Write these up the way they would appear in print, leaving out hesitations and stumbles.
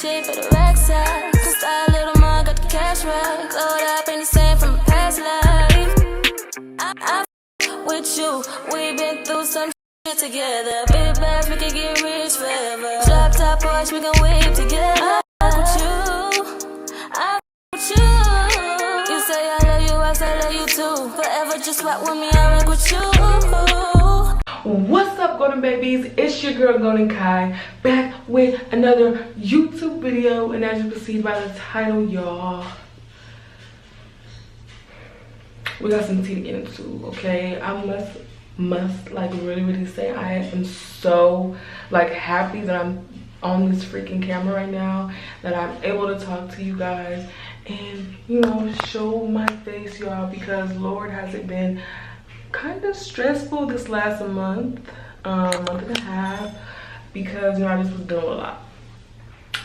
cheap for the rack side. Just a little more, got the cash right. Glowed up, ain't the same from a past life. I with you, we been through some shit together. Big bags, we can get rich forever. Drop top Porsche, we can whip together. I with you, I with you. You say I love you, I say I love you too. Forever just rock with me, I rock with you. What's up, golden babies? It's your girl Golden Kai, back with another YouTube video. And as you can see by the title, y'all, we got some tea to get into. Okay, I must like really say I am so like happy that I'm on this freaking camera right now, that I'm able to talk to you guys and, you know, show my face, y'all, because Lord, has it been kind of stressful this last month and a half, because, you know, I just was doing a lot.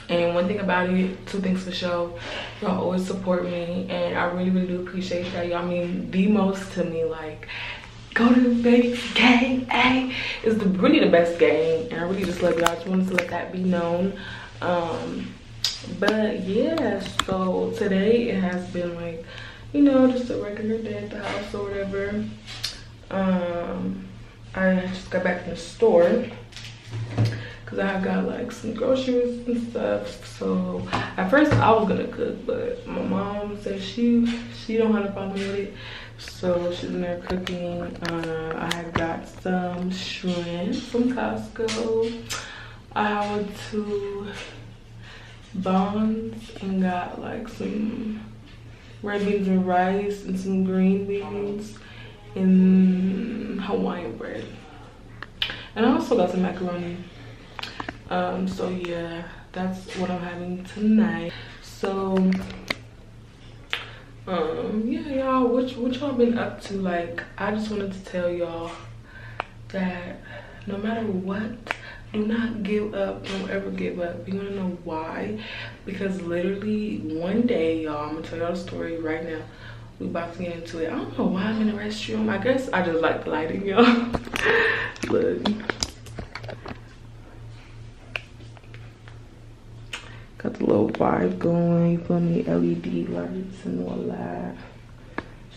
And one thing about it, two things for sure, y'all always support me, and I really do appreciate that. Y'all mean the most to me. Like, Golden Baby gang is really the best gang, and I really just love y'all. I just wanted to let that be known. But yeah, so today it has been like, you know, just a regular day at the house or whatever. I just got back from the store because I got like some groceries and stuff. So at first I was gonna cook, but my mom said she don't have a problem with it, so she's in there cooking. I had got some shrimp from Costco. I went to Bonds and got like some red beans and rice and some green beans and Hawaiian bread, and I also got some macaroni. So yeah, that's what I'm having tonight. So yeah, y'all, what y'all been up to? Like, I just wanted to tell y'all that no matter what, do not give up. Don't ever give up. You wanna know why? Because literally one day, y'all, I'm gonna tell y'all a story right now. We about to get into it. I don't know why I'm in the restroom. I guess I just like the lighting, y'all. Look. Got the little vibe going. You feel me? LED lights and all that.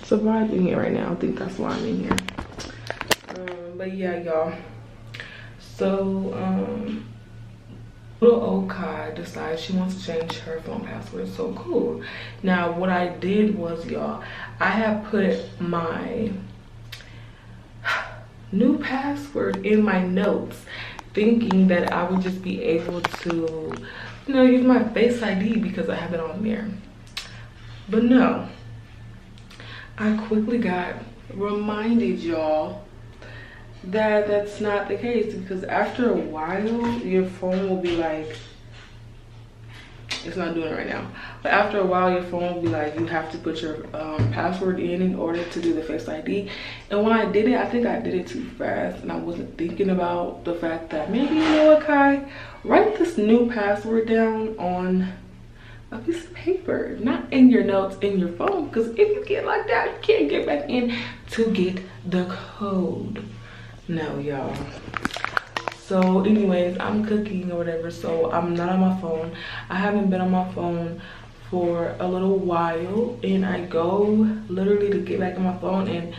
It's a vibe in here right now. I think that's why I'm in here. But yeah, y'all. So, little old Kai decides she wants to change her phone password. So cool. Now, what I did was, y'all, I have put my new password in my notes, thinking that I would just be able to, you know, use my Face ID because I have it on there. But no, I quickly got reminded, y'all, that that's not the case, because after a while your phone will be like, it's not doing it right now, but after a while your phone will be like, you have to put your password in order to do the Face ID. And when I did it, I think I did it too fast, and I wasn't thinking about the fact that maybe, you know what, Kai, write this new password down on a piece of paper, not in your notes in your phone, because if you get like that, you can't get back in to get the code. No, y'all. So anyways, I'm cooking or whatever, so I'm not on my phone. I haven't been on my phone for a little while, and I go literally to get back on my phone, and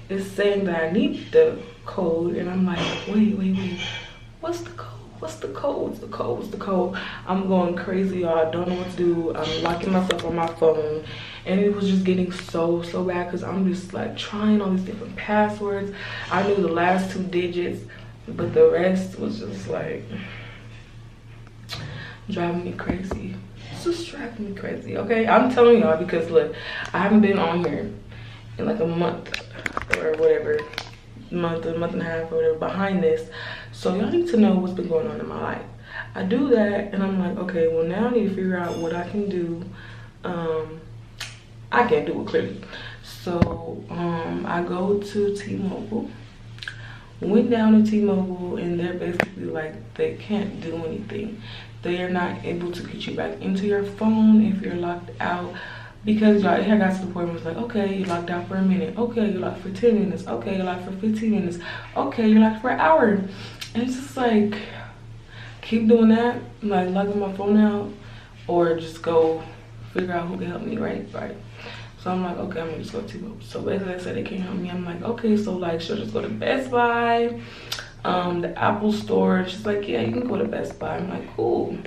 it's saying that I need the code, and I'm like, wait, what's the code? What's the code? I'm going crazy, y'all. I don't know what to do. I'm locking myself on my phone, and it was just getting so bad, because I'm just like trying all these different passwords. I knew the last 2 digits, but the rest was just like driving me crazy. It's just driving me crazy, okay? I'm telling y'all, because look, I haven't been on here in like a month or whatever, a month and a half or whatever behind this. So y'all need to know what's been going on in my life. I do that, and I'm like, okay, well, now I need to figure out what I can do. I can't do it clearly. So I go to T-Mobile, went down to T-Mobile, and they're basically like, they can't do anything. They are not able to get you back into your phone if you're locked out, because y'all, I got to the point where it's like, okay, you're locked out for a minute, okay, you're locked for 10 minutes, okay, you're locked for 15 minutes, okay, you're locked for an hour. And it's just like, keep doing that, like locking my phone out, or just go figure out who can help me, right? So I'm like, okay, I'm gonna just go to T-Mobile. So basically they said they can't help me. I'm like, okay, so like she'll just go to Best Buy, the Apple store. She's like, yeah, you can go to Best Buy. I'm like, cool.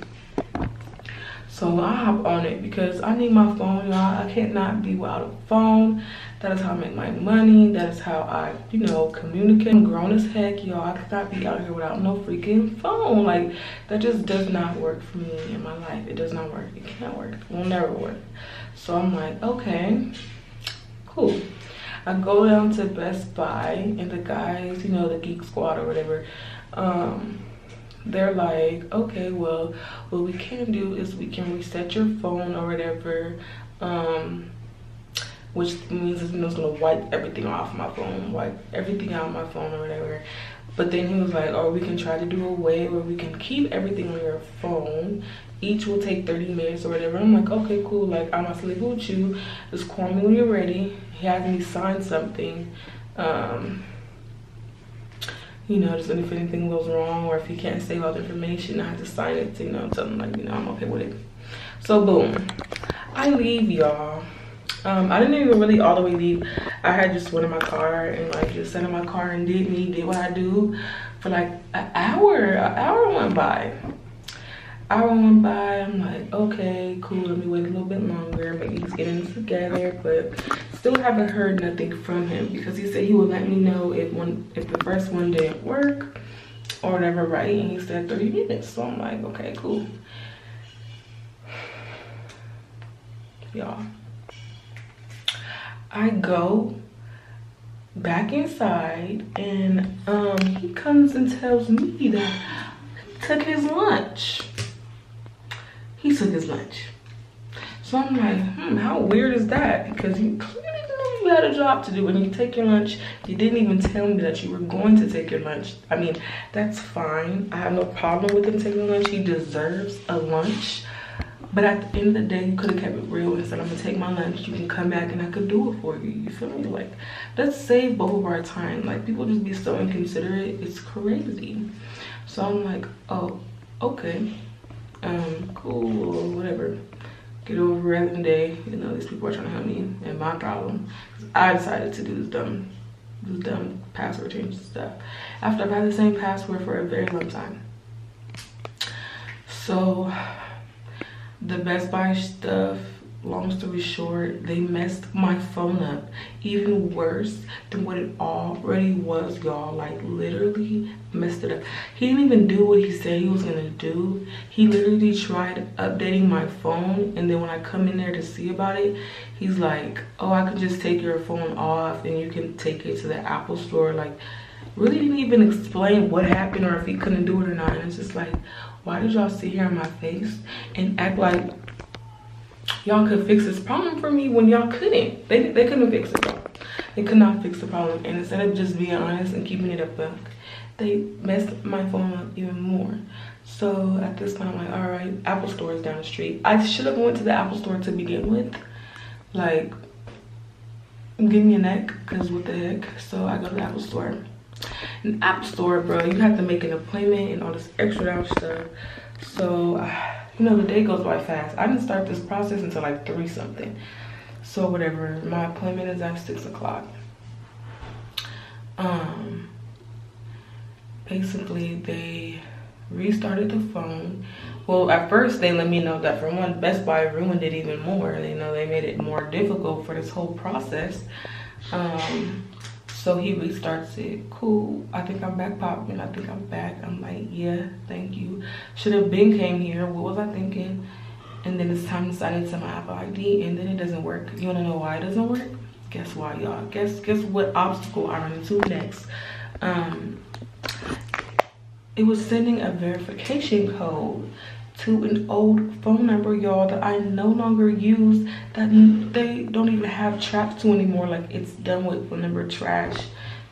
So I hop on it because I need my phone, y'all. I cannot be without a phone. That is how I make my money. That is how I, you know, communicate. I'm grown as heck, y'all. I cannot be out here without no freaking phone. Like, that just does not work for me in my life. It does not work. It can't work. It will never work. So I'm like, okay, cool. I go down to Best Buy, and the guys, you know, the Geek Squad or whatever, they're like, okay, well, what we can do is we can reset your phone or whatever, which means it's, you know, it's gonna wipe everything off my phone, wipe everything out of my phone or whatever. But then he was like, oh, we can try to do a way where we can keep everything on your phone. Each will take 30 minutes or whatever. I'm like, okay, cool. Like, I'm not sleeping with you. Just call me when you're ready. He has me sign something. You know, just if anything goes wrong or if he can't save all the information, I have to sign it to, you know, tell him, like, you know, I'm okay with it. So, boom. I leave, y'all. I didn't even really all the way leave. I had just went in my car and like just sat in my car and did what I do for like an hour. An hour went by. I'm like, okay, cool, let me wait a little bit longer. Maybe he's getting this together, but still haven't heard nothing from him because he said he would let me know if the first one didn't work or whatever, right? And he said 30 minutes. So I'm like, okay, cool. Y'all, I go back inside and he comes and tells me that he took his lunch. He took his lunch. So I'm like, how weird is that? Because you clearly knew you had a job to do and you take your lunch. You didn't even tell me that you were going to take your lunch. I mean, that's fine. I have no problem with him taking lunch. He deserves a lunch. But at the end of the day, you could have kept it real and said, I'm gonna take my lunch. You can come back and I could do it for you. You feel me? Like, let's save both of our time. Like, people just be so inconsiderate. It's crazy. So I'm like, oh, okay. Cool, whatever. Get over it in the day. You know, these people are trying to help me and my problem. I decided to do this dumb password change stuff after I've had the same password for a very long time. So the Best Buy stuff, long story short, they messed my phone up even worse than what it already was, y'all. Like, literally messed it up. He didn't even do what he said he was gonna do. He literally tried updating my phone, and then when I come in there to see about it, he's like, oh, I could just take your phone off and you can take it to the Apple store. Like, really didn't even explain what happened or if he couldn't do it or not. And it's just like, why did y'all sit here in my face and act like y'all could fix this problem for me when y'all couldn't? They couldn't fix it, y'all. They could not fix the problem. And instead of just being honest and keeping it a buck, they messed my phone up even more. So at this point, I'm like, all right, Apple store is down the street. I should have went to the Apple store to begin with. Like, give me a neck, because what the heck? So I go to the Apple store. An Apple store, bro, you have to make an appointment and all this extra stuff. So, you know, the day goes by fast. I didn't start this process until like 3 something. So whatever, my appointment is at 6 o'clock. Basically, they restarted the phone. Well, at first they let me know that, for one, Best Buy ruined it even more. They know they made it more difficult for this whole process. So he restarts it. Cool. I think I'm back popping. I think I'm back. I'm like, yeah, thank you. Should have been came here. What was I thinking? And then it's time to sign into my Apple ID, and then it doesn't work. You wanna know why it doesn't work? Guess why, y'all? Guess what obstacle I run into next? It was sending a verification code to an old phone number, y'all, that I no longer use, that they don't even have tracked to anymore. Like, it's done with phone number trash.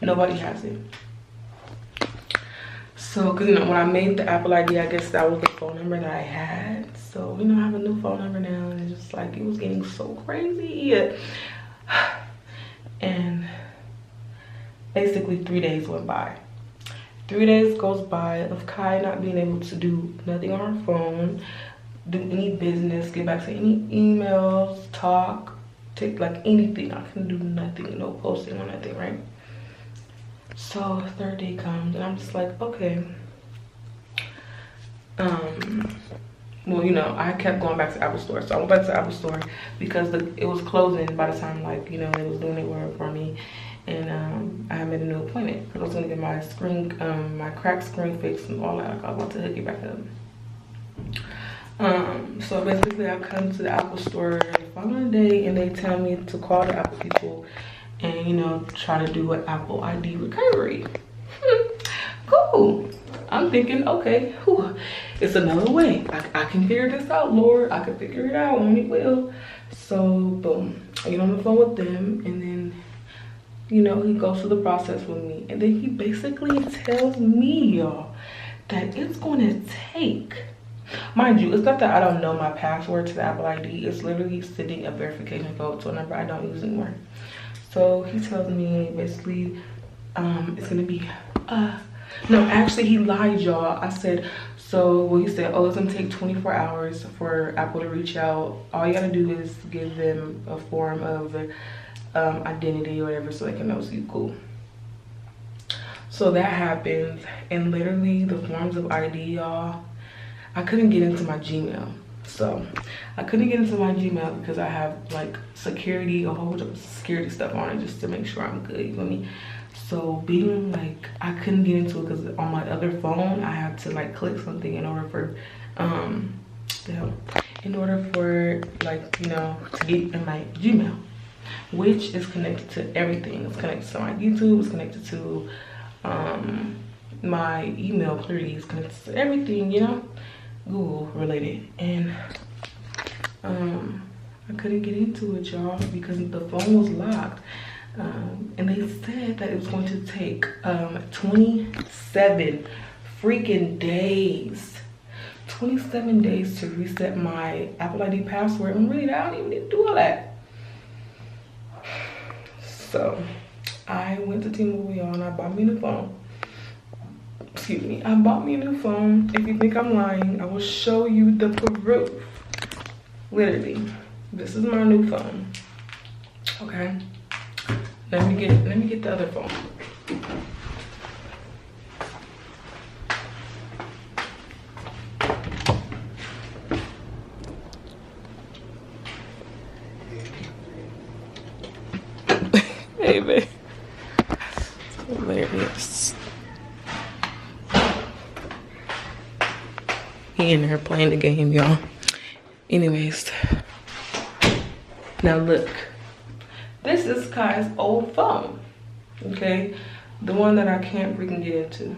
Nobody has it. So, because, you know, when I made the Apple ID, I guess that was the phone number that I had. So, you know, I have a new phone number now, and it's just like, it was getting so crazy. And basically 3 days went by. 3 days goes by of Kai not being able to do nothing on her phone. do any business, get back to any emails, talk, take like anything. I can do nothing, no posting or nothing, right? So third day comes and I'm just like, okay. Well, you know, I kept going back to Apple Store. So I went back to Apple Store because it was closing by the time, like, you know, they was doing it work for me. And I made a new appointment. I was gonna get my my cracked screen fixed and all that. I was about to hook it back up. So basically I come to the Apple Store the following day and they tell me to call the Apple people and, you know, try to do an Apple ID recovery. Cool. I'm thinking, okay, whew, it's another way. I can figure this out, Lord. I can figure it out, and it will. So, boom. I get on the phone with them, and then, you know, he goes through the process with me. And then he basically tells me, y'all, that it's going to take, mind you, it's not that I don't know my password to the Apple ID. It's literally sending a verification code to a number I don't use anymore. So he tells me basically it's going to be, no, actually he lied, y'all. I said, so, well, he said, oh, it's gonna take 24 hours for Apple to reach out. All you gotta do is give them a form of identity or whatever so they can know you cool. So that happens, and literally the forms of ID, y'all, I couldn't get into my Gmail. So I couldn't get into my Gmail because I have like security, a whole bunch of security stuff on it just to make sure I'm good, you feel me? So being like, I couldn't get into it because on my other phone, I had to like click something in order for, like, you know, to get in my Gmail, which is connected to everything. It's connected to my YouTube, it's connected to my email, clearly it's connected to everything, you know, Google related. And I couldn't get into it, y'all, because the phone was locked. And they said that it was going to take 27 freaking days. 27 days to reset my Apple ID password. And really, I don't even need to do all that. So I went to T-Mobile, y'all, and I bought me a new phone. Excuse me, I bought me a new phone. If you think I'm lying, I will show you the proof. Literally, this is my new phone. Okay. Let me get the other phone. Baby. Hilarious. He in there playing the game, y'all. Anyways. Now look. This is Kai's old phone, okay? The one that I can't freaking get into.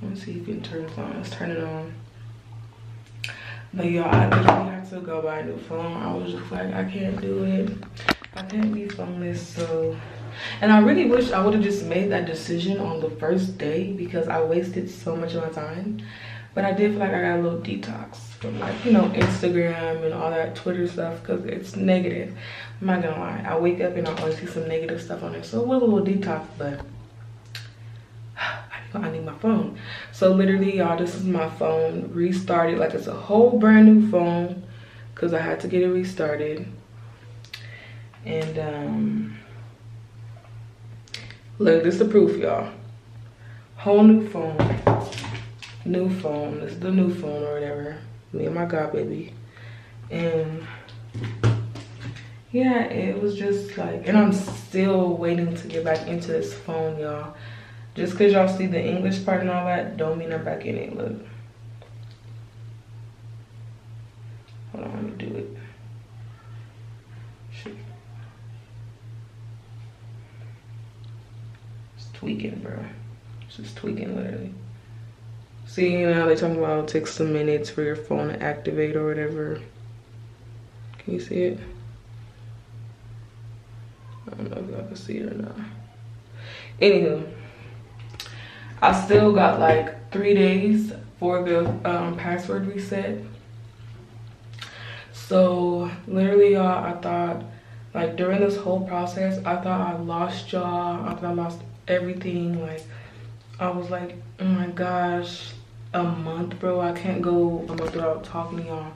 Let me see if you can turn this on. Let's turn it on. But y'all, I literally had to go buy a new phone. I was just like, I can't do it. I can't be phoneless, so. And I really wish I would have just made that decision on the first day because I wasted so much of my time. But I did feel like I got a little detox from, like, you know, Instagram and all that Twitter stuff because it's negative. I'm not gonna lie. I wake up and I always see some negative stuff on there. So it was a little detox, but I need my phone. So literally, y'all, this is my phone restarted. Like, it's a whole brand new phone because I had to get it restarted. And look, this is the proof, y'all. Whole new phone. New phone. This is the new phone or whatever. Me and my god baby. And yeah, it was just like, and I'm still waiting to get back into this phone, y'all. Just because y'all see the English part and all that don't mean I'm back in it. Look, hold on, let me do it. Shit. It's tweaking, bro. It's just tweaking, literally. See, you know, they talking about it takes some minutes for your phone to activate or whatever. Can you see it? I don't know if y'all can see it or not. Anywho, I still got like 3 days for the password reset. So literally, y'all, I thought, like, during this whole process, I thought I lost y'all. I thought I lost everything. Like, I was like, oh my gosh, a month, bro. I can't go a month without talking to y'all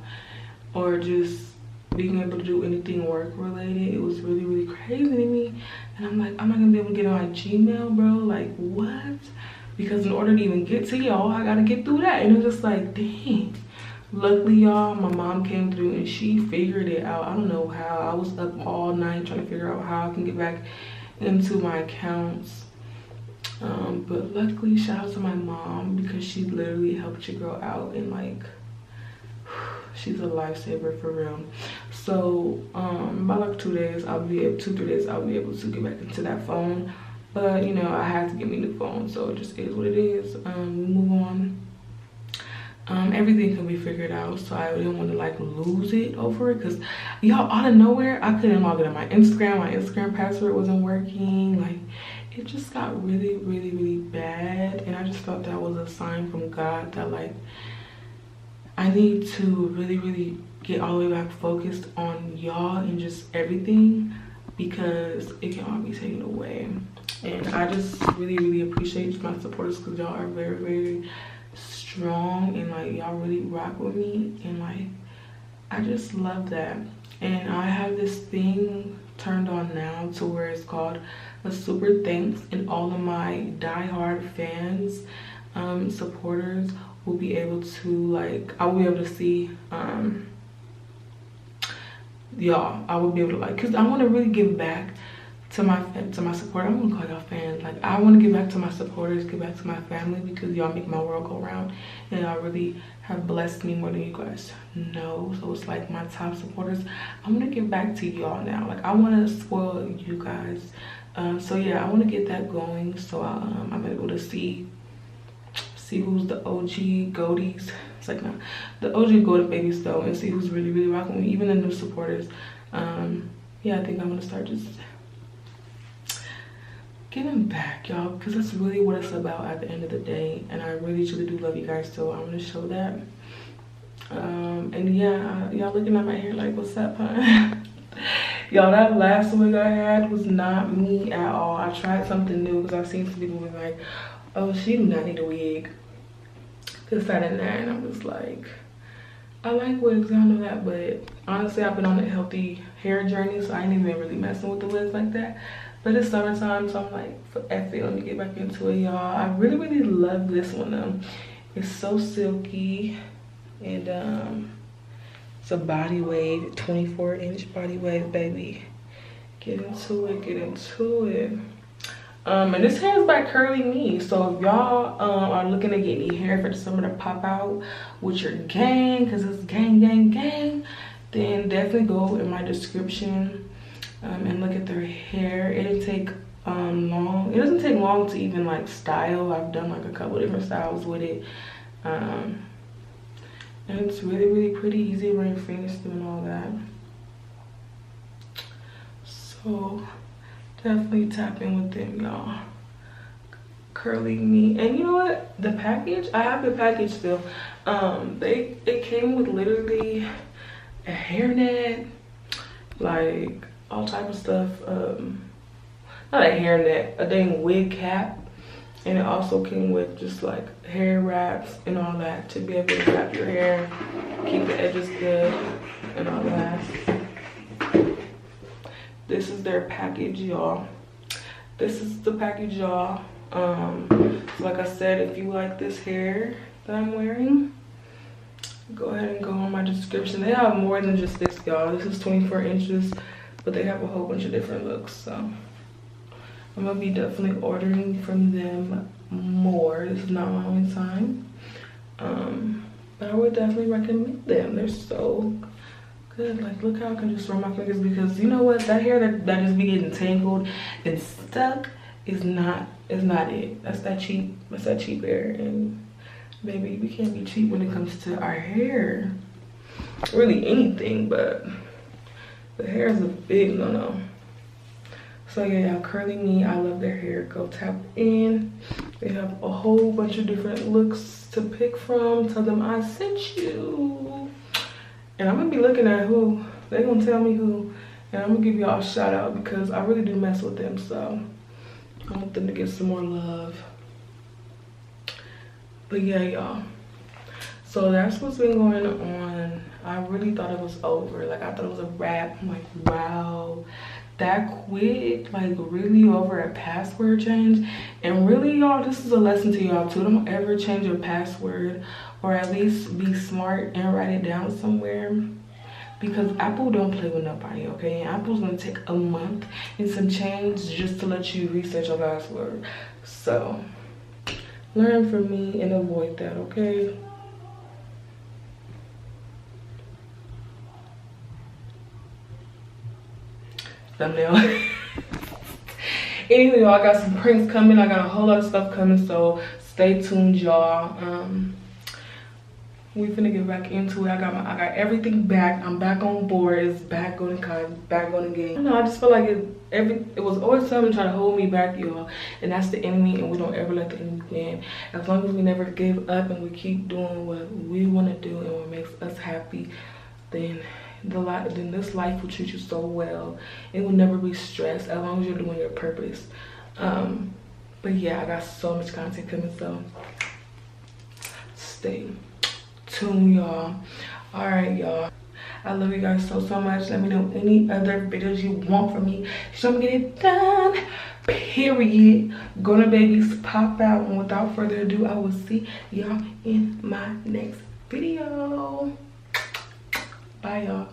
or just being able to do anything work related. It was really, really crazy to me. And I'm like, I'm not gonna be able to get on my Gmail, bro. Like, what? Because in order to even get to y'all, I gotta get through that. And it was just like, dang. Luckily, y'all, my mom came through and she figured it out. I don't know how. I was up all night trying to figure out how I can get back into my accounts. But luckily, shout out to my mom because she literally helped your girl out, and like, she's a lifesaver for real. So by like 2 days, I'll be able 2-3 days, I'll be able to get back into that phone. But you know, I had to get me a new phone, so it just is what it is. We move on. Everything can be figured out, so I didn't want to like lose it over it, because y'all, out of nowhere I couldn't log in on my Instagram password wasn't working. Like, it just got really, really, really bad, and I just felt that was a sign from God that like I need to really, really get all the way back focused on y'all and just everything, because it can all be taken away. And I just really, really appreciate my supporters, because y'all are very, very strong, and like y'all really rock with me, and like I just love that. And I have this thing turned on now to where it's called a super thanks, and all of my diehard fans, supporters will be able to like, I will be able to see y'all. I will be able to like, because I want to really give back to my support. I'm gonna call y'all fans. Like, I want to give back to my supporters, give back to my family, because y'all make my world go round, and y'all really have blessed me more than you guys know. So it's like my top supporters. I'm gonna give back to y'all now. Like, I want to spoil you guys. So yeah, I want to get that going, so I'm able to see who's the OG goaties. It's like, no, the OG goated babies though, and see who's really, really rocking with me, even the new supporters. Yeah, I think I'm gonna start just giving back, y'all, because that's really what it's about at the end of the day. And I really truly do love you guys, so I'm gonna show that. And yeah, y'all looking at my hair like, what's up, huh? Y'all, that last wig I had was not me at all. I tried something new, because I've seen some people be like, oh, she do not need a wig, this, that, and that. And I'm just like, I like wigs, I know that, but honestly, I've been on a healthy hair journey, so I ain't even really messing with the wigs like that. But it's summertime, so I'm like, F it, let me get back into it, y'all. I really, really love this one though. It's so silky, and it's a body wave, 24-inch body wave, baby. Get into it, get into it. And this hair is by CurlyMe. So if y'all are looking to get any hair for the summer to pop out with your gang, because it's gang, gang, gang, then definitely go in my description and look at their hair. It'll take long. It doesn't take long to even like style. I've done like a couple different styles with it. And it's really, really pretty easy to run your fingers through and all that. So definitely tap in with them, y'all. CurlyMe. And you know what, the package, I have the package still. It came with literally a hairnet, like all type of stuff. Not a hairnet, a dang wig cap. And it also came with just like hair wraps and all that to be able to wrap your hair, keep the edges good and all that. This is their package, y'all. This is the package, y'all. So like I said, if you like this hair that I'm wearing, go ahead and go on my description. They have more than just this, y'all. This is 24 inches, but they have a whole bunch of different looks. So I'm gonna be definitely ordering from them more. This is not my only time. But I would definitely recommend them. They're so good. Like, look how I can just run my fingers, because you know what, that hair that just be getting tangled and stuck is not it. That's that cheap hair. And baby, we can't be cheap when it comes to our hair. Really anything, but the hair is a big no-no. So yeah, y'all, CurlyMe, I love their hair. Go tap in. They have a whole bunch of different looks to pick from. Tell them I sent you. And I'm gonna be looking at who. They gonna tell me who. And I'm gonna give y'all a shout out, because I really do mess with them. So I want them to get some more love. But yeah, y'all, So that's what's been going on. I really thought it was over. Like, I thought it was a wrap. I'm like, wow, that quick, like really over a password change. And really, y'all, this is a lesson to y'all too. Don't ever change your password, or at least be smart and write it down somewhere, because Apple don't play with nobody, okay? And Apple's gonna take a month and some change just to let you reset your password. So learn from me and avoid that, okay? Thumbnail. Anyway, y'all, I got some pranks coming. I got a whole lot of stuff coming, so stay tuned, y'all. We finna get back into it. I got everything back. I'm back on board. It's back on the game. I don't know, I just feel like it was always something trying to hold me back, y'all, and that's the enemy, and we don't ever let the enemy win. As long as we never give up and we keep doing what we want to do and what makes us happy, then this life will treat you so well. It will never be stressed as long as you're doing your purpose. But yeah, I got so much content coming, so stay tuned, y'all. All right, y'all, I love you guys so much. Let me know any other videos you want from me. Show me get it done, period. Gonna babies pop out, and without further ado, I will see y'all in my next video. Bye, y'all.